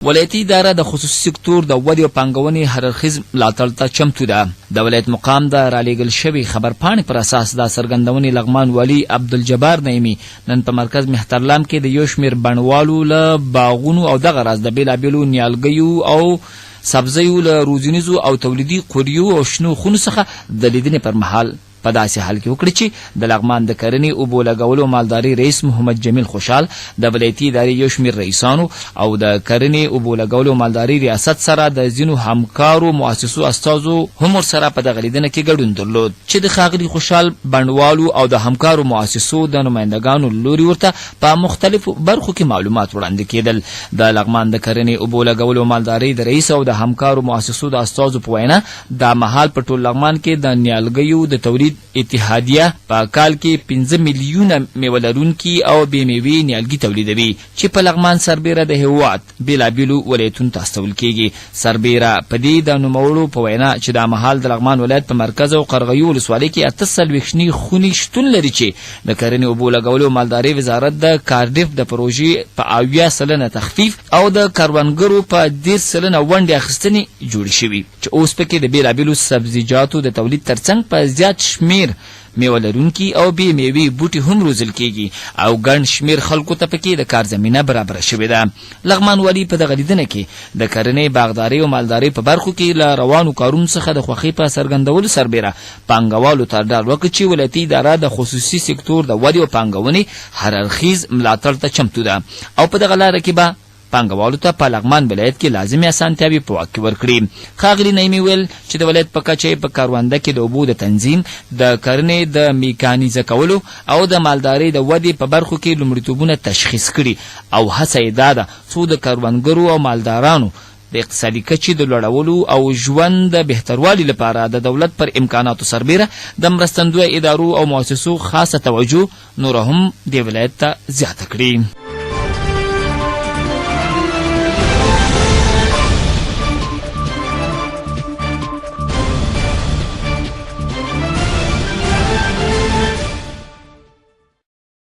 ولایتي اداره د خصوصي سکتور د ودې او پانګونې هر اړخیز ملاتړ ته چمتو ده. د ولایت مقام د رالیږل شوي خبرپاڼې پر اساس دا څرګندونې لغمان والي عبدالجبار نعیمي نن په مرکز مهترلام کې د یو شمېر بڼوالو له باغونو او دغه راز د بېلا بېلو نیالګیو او سبزیو له روزنیزو او تولیدي قوریو او شنو خونو څخه د لیدنې پر مهال په داسې حال کې وکړي چې د لغمان د کرنې اوبو لګولو مالداري رئیس محمد جمیل خوشحال د ولایتي ادارې یو شمېر رئیسانو او د کرنې اوبو لګولو مالداري ریاست سره د ځینو همکارو مؤسسو استازو هم ورسره په دغه لیدنه کې ګډون درلود چې د ښاغلي خوشحال بڼوالو او د همکارو مؤسسو د نمایندګانو لوري ورته په مختلفو برخو کې معلومات وړاندې کېدل. د لغمان د کرنې اوبو لګولو مالداري د رئیس او د همکارو مؤسسو د استازو په وینا دا مهال په ټول لغمان کې د نیالګیو د تولید اتحادیه په کال کې 15 میلیونه میوه لرونکي او بې میوې نیالګي تولیدوي چې په لغمان سربیره د هېواد بېلابېلو ولایتونو ته استول کېږي. سربیره په دې د نوموړو په وینا چې دا مهال د لغمان ولایت په مرکز او قوریو ولسوالۍ کې 48 شنې خونې شتون لري چې د کرنې اوبو لګولو مالدارۍ وزارت د کارډف د پروژې په 80% تخفیف او د کروندګرو په 10% ونډې اخیستنې جوړې شوي چې اوس پکې د بېلابېلو سبزیجاتو د تولید ترڅنګ په زیات شمېر میوه لرونکي او بې میوې بوټي هم روزل کېږي او ګڼ شمېر خلکو ته پکې د کار زمینه برابره شوې ده. لغمان والي په دغه لیدنه کې د کرنې باغدارۍ او مالدارۍ په برخو کې له روانو کارونو څخه د خوښۍ په څرګندولو سربیره پانګوالو ته ډاډ ورکړ چې ولایتي اداره د خصوصي سکتور د ودې او پانګونې هر اړخیز ملاتړ ته چمتو ده او په دغه لاره کې به پانګوالو ته په لغمان ولایت کې لازمي اسانتیاوې په واک کې ورکړي. ښاغلي نعیمي ویل چې د ولایت په کچه په کرونده کې د اوبو د تنظیم د کرنې د میکانیزه کولو او د مالدارۍ د ودې په برخو کې لومړیتوبونه تشخیص کړي او هڅه یې دا ده څو د کروندګرو او مالدارانو د اقتصادي کچې د لوړولو او ژوند د بهتروالي لپاره د دولت پر امکاناتو سربیره د مرستندویه ادارو او مؤسسو خاصه توجه نوره هم د ولایت ته زیاته کړي.